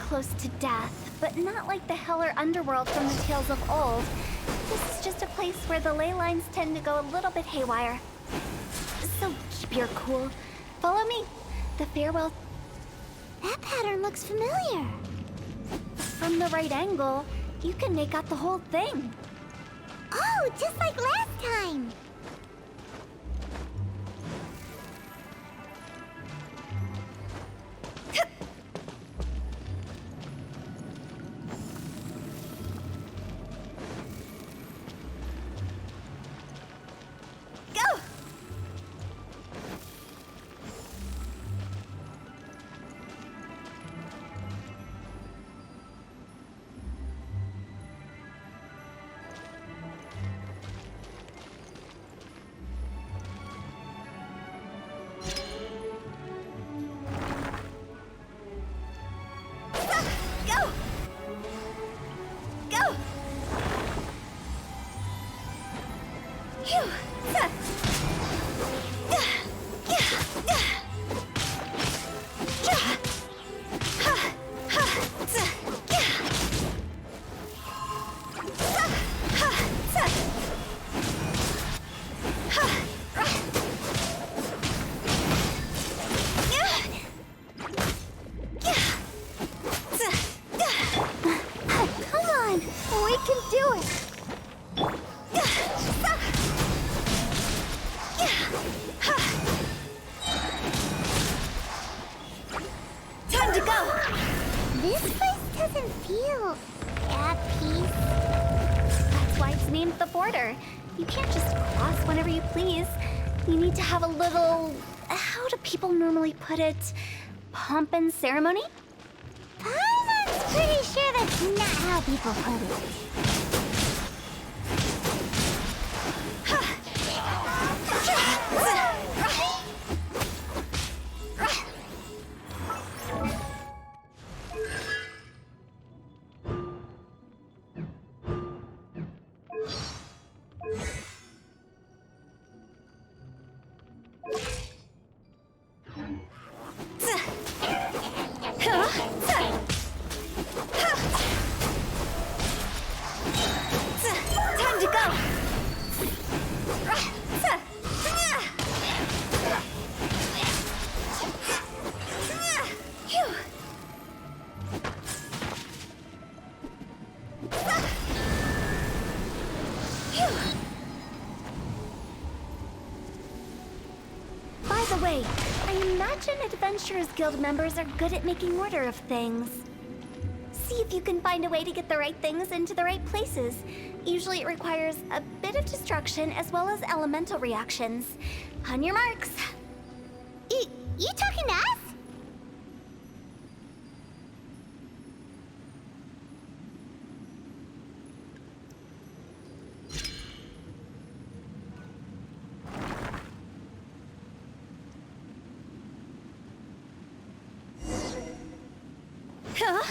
close to death, but not like the hell or underworld from the tales of old. This is just a place where the ley lines tend to go a little bit haywire. So keep your cool. Follow me. The farewell... That pattern looks familiar. From the right angle, you can make out the whole thing. Oh, just like last time. Go! Go! Go! Phew! Come on, we can do it. Time to go! This place doesn't feel at peace. That's why it's named the border. You can't just cross whenever you please. You need to have a little... How do people normally put it? Pomp and ceremony? Paimon's pretty sure that's not how people put it. Time to go! Phew. Phew. By the way, I imagine Adventurers Guild members are good at making order of things. See if you can find a way to get the right things into the right places. Usually it requires a bit of destruction as well as elemental reactions. On your marks. You talking to us? Go!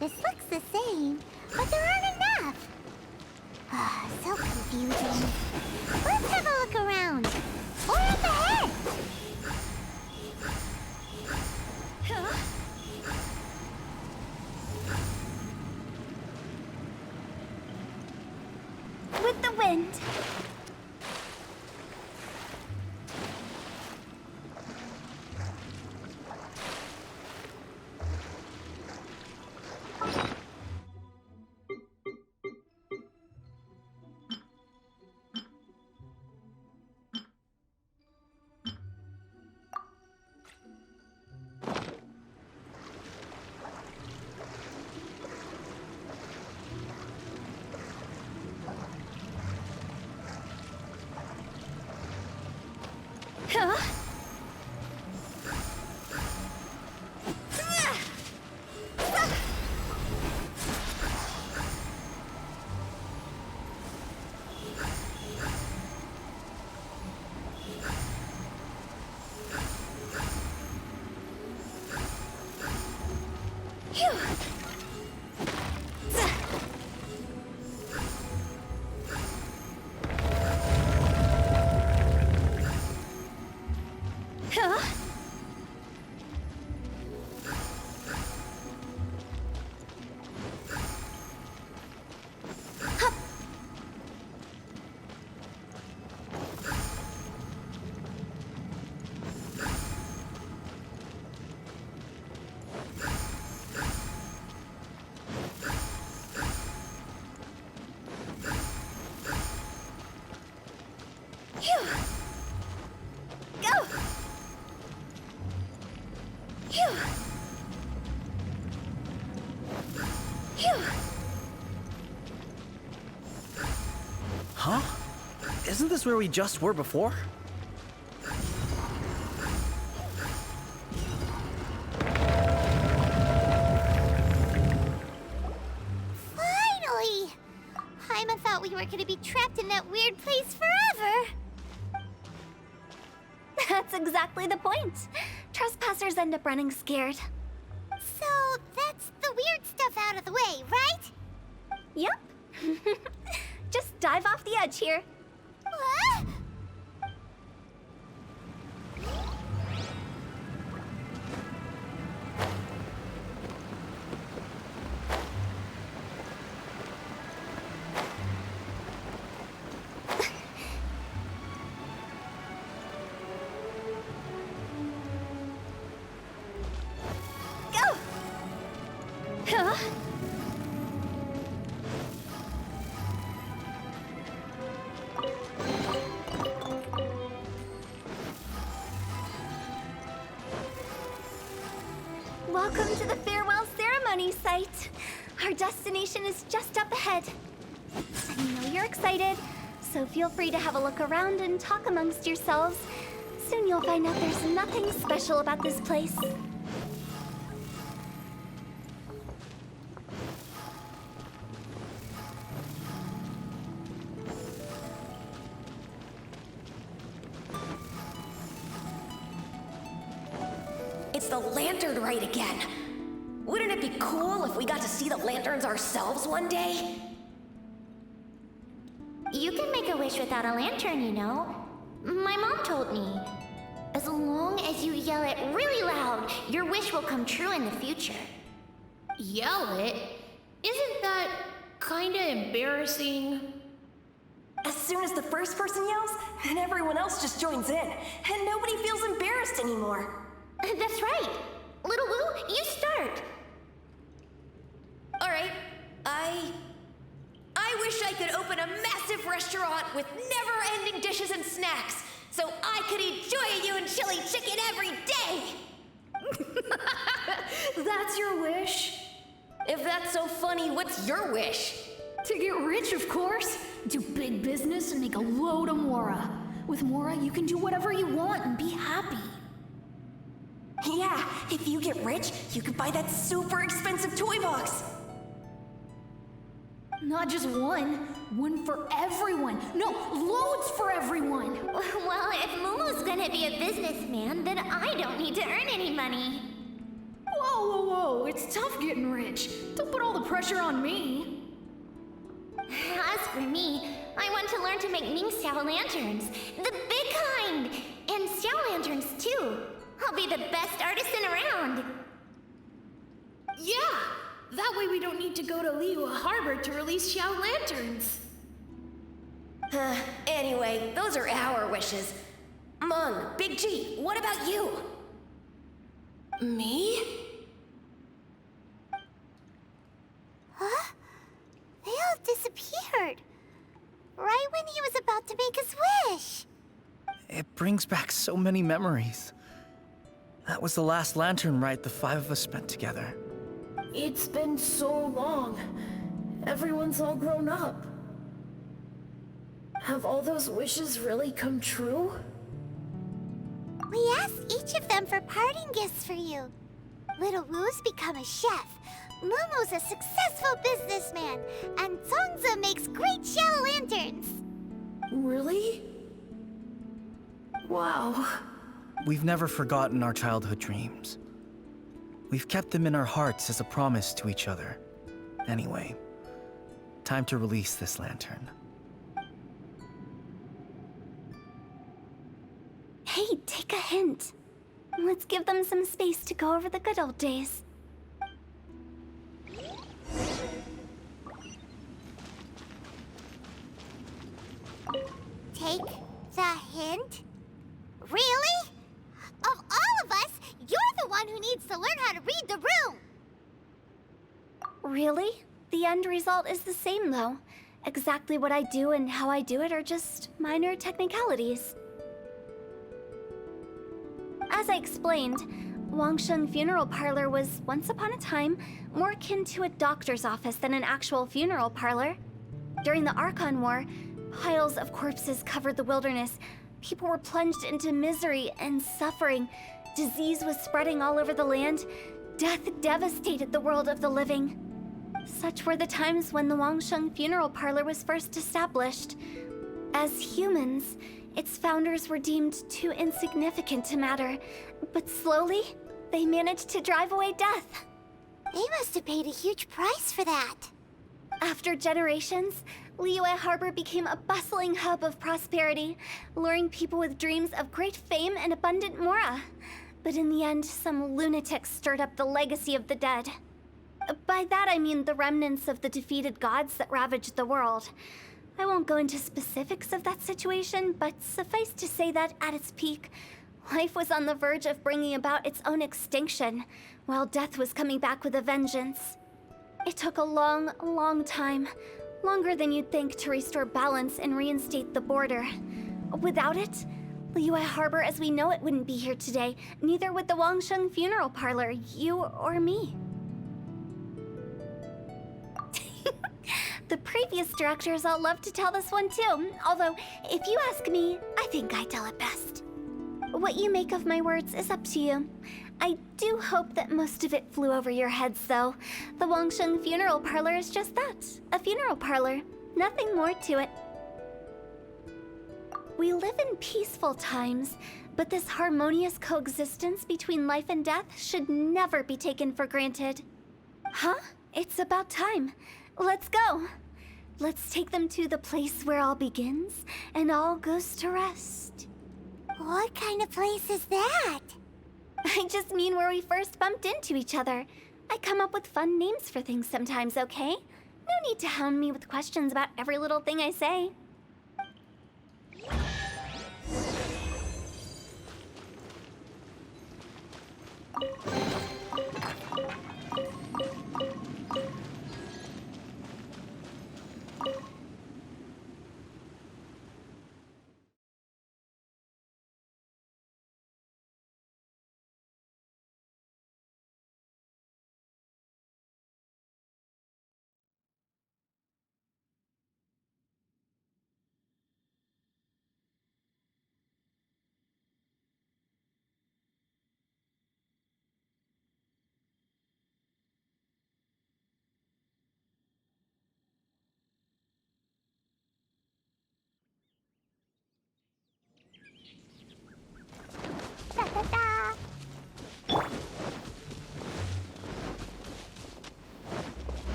This looks the same, but there aren't enough. So confusing. Let's have a look around. Or up ahead. With the wind. Huh? Isn't this where we just were before? Finally! Paimon thought we were gonna be trapped in that weird place forever. That's exactly the point. Trespassers end up running scared. So that's the weird stuff out of the way, right? Yep. Just dive off the edge here. What? Go! Huh? Welcome to the farewell ceremony site. Our destination is just up ahead. I know you're excited, so feel free to have a look around and talk amongst yourselves. Soon you'll find out there's nothing special about this place. It's the lantern rite again. Wouldn't it be cool if we got to see the lanterns ourselves one day? You can make a wish without a lantern, you know. My mom told me. As long as you yell it really loud, your wish will come true in the future. Yell it? Isn't that kinda embarrassing? As soon as the first person yells, and everyone else just joins in, and nobody feels embarrassed anymore. That's right. Little Woo, you start. All right, I wish I could open a massive restaurant with never-ending dishes and snacks, so I could eat Joy and chili chicken every day. That's your wish? If that's so funny, what's your wish? To get rich, of course. Do big business and make a load of Mora. With Mora, you can do whatever you want and be happy. Yeah, if you get rich, you can buy that super expensive toy box. Not just one for everyone. No, loads for everyone. Well, if Momo's gonna be a businessman, then I don't need to earn any money. Whoa, it's tough getting rich. Don't put all the pressure on me. As for me, I want to learn to make Ming Xiao lanterns. The big kind! And Xiao lanterns, too. I'll be the best artisan around. Yeah! That way we don't need to go to Liyue Harbor to release Xiao lanterns. Anyway, those are our wishes. Mung, Big G, what about you? Me? Huh? They all disappeared. Right when he was about to make his wish. It brings back so many memories. That was the last lantern rite the 5 of us spent together. It's been so long. Everyone's all grown up. Have all those wishes really come true? We asked each of them for parting gifts for you. Little Wu's become a chef, Momo's a successful businessman, and Zongza makes great shell lanterns. Really? Wow. We've never forgotten our childhood dreams. We've kept them in our hearts as a promise to each other. Anyway, time to release this lantern. Hey, take a hint. Let's give them some space to go over the good old days. Take the hint? Really? Of all of us, you're the one who needs to learn how to read the room! Really? The end result is the same, though. Exactly what I do and how I do it are just minor technicalities. As I explained, Wangsheng Funeral Parlor was, once upon a time, more akin to a doctor's office than an actual funeral parlor. During the Archon War, piles of corpses covered the wilderness. People were plunged into misery and suffering. Disease was spreading all over the land. Death devastated the world of the living. Such were the times when the Wangsheng Funeral Parlor was first established. As humans, its founders were deemed too insignificant to matter, but slowly, they managed to drive away death. They must have paid a huge price for that. After generations, Liyue Harbor became a bustling hub of prosperity, luring people with dreams of great fame and abundant mora. But in the end, some lunatics stirred up the legacy of the dead. By that I mean the remnants of the defeated gods that ravaged the world. I won't go into specifics of that situation, but suffice to say that at its peak, life was on the verge of bringing about its own extinction, while death was coming back with a vengeance. It took a long, long time, longer than you'd think, to restore balance and reinstate the border. Without it, Liyue Harbor as we know it wouldn't be here today, neither would the Wangsheng Funeral Parlor, you or me. The previous directors all loved to tell this one too, although, if you ask me, I think I tell it best. What you make of my words is up to you. I do hope that most of it flew over your heads, though. The Wangsheng Funeral Parlor is just that, a funeral parlor. Nothing more to it. We live in peaceful times, but this harmonious coexistence between life and death should never be taken for granted. Huh? It's about time. Let's go. Let's take them to the place where all begins and all goes to rest. What kind of place is that? I just mean where we first bumped into each other. I come up with fun names for things sometimes, okay? No need to hound me with questions about every little thing I say.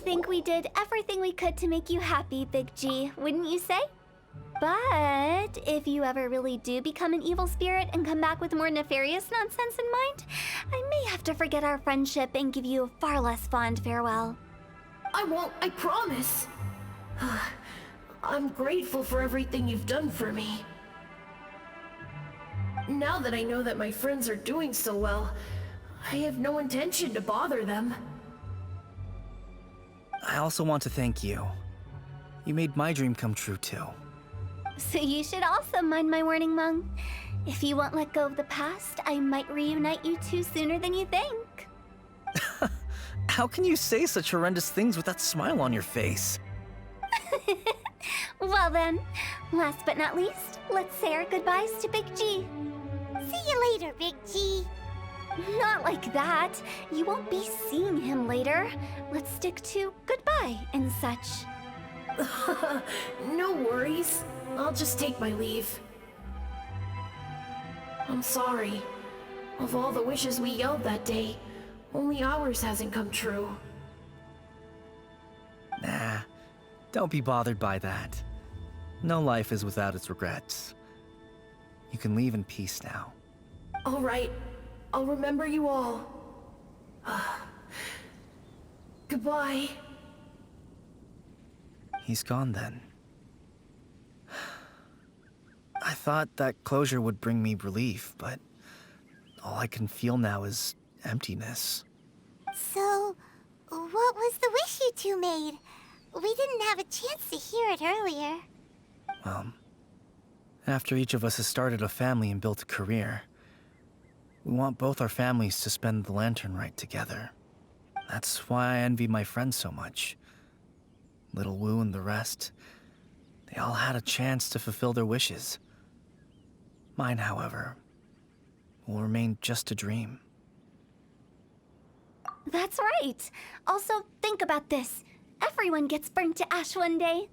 think we did everything we could to make you happy, Big G, wouldn't you say? But if you ever really do become an evil spirit and come back with more nefarious nonsense in mind, I may have to forget our friendship and give you a far less fond farewell. I won't, I promise. I'm grateful for everything you've done for me. Now that I know that my friends are doing so well, I have no intention to bother them. I also want to thank you. You made my dream come true too. So you should also mind my warning, Mung. If you won't let go of the past, I might reunite you two sooner than you think. How can you say such horrendous things with that smile on your face? Well then, last but not least, let's say our goodbyes to Big G. See you later, Big G. Not like that. You won't be seeing him later. Let's stick to goodbye and such. No worries. I'll just take my leave. I'm sorry. Of all the wishes we yelled that day, only ours hasn't come true. Nah, don't be bothered by that. No life is without its regrets. You can leave in peace now. All right. I'll remember you all. Goodbye. He's gone then. I thought that closure would bring me relief, but all I can feel now is emptiness. So, what was the wish you two made? We didn't have a chance to hear it earlier. After each of us has started a family and built a career, we want both our families to spend the Lantern Rite together. That's why I envy my friends so much. Little Wu and the rest, they all had a chance to fulfill their wishes. Mine, however, will remain just a dream. That's right. Also, think about this. Everyone gets burnt to ash one day.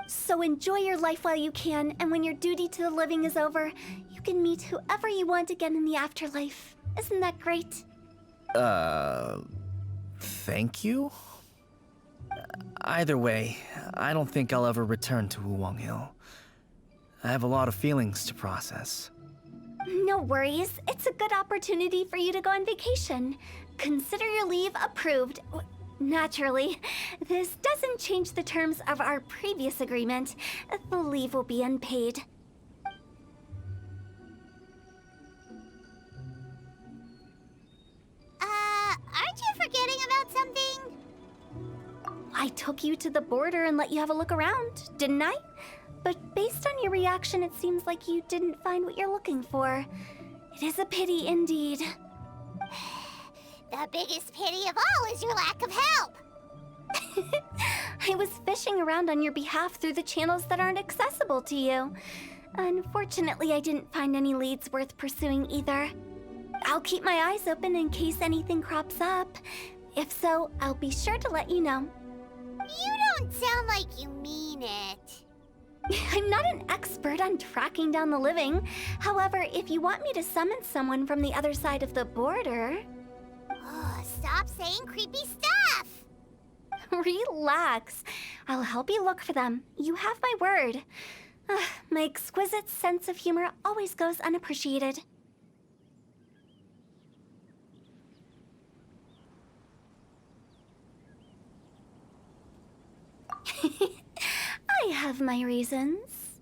So enjoy your life while you can, and when your duty to the living is over, you can meet whoever you want again in the afterlife. Isn't that great? Thank you? Either way, I don't think I'll ever return to Wuwang Hill. I have a lot of feelings to process. No worries. It's a good opportunity for you to go on vacation. Consider your leave approved. Naturally, this doesn't change the terms of our previous agreement. The leave will be unpaid. Aren't you forgetting about something? I took you to the border and let you have a look around, didn't I? But based on your reaction, it seems like you didn't find what you're looking for. It is a pity indeed. The biggest pity of all is your lack of help. I was fishing around on your behalf through the channels that aren't accessible to you. Unfortunately, I didn't find any leads worth pursuing either. I'll keep my eyes open in case anything crops up. If so, I'll be sure to let you know. You don't sound like you mean it. I'm not an expert on tracking down the living. However, if you want me to summon someone from the other side of the border... Oh, stop saying creepy stuff! Relax. I'll help you look for them. You have my word. My exquisite sense of humor always goes unappreciated. I have my reasons.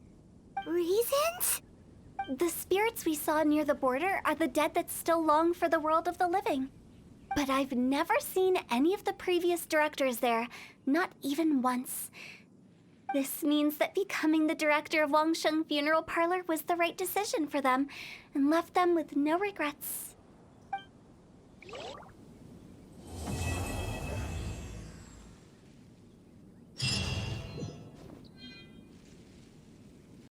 Reasons? The spirits we saw near the border are the dead that still long for the world of the living. But I've never seen any of the previous directors there, not even once. This means that becoming the director of Wangsheng Funeral Parlor was the right decision for them, and left them with no regrets.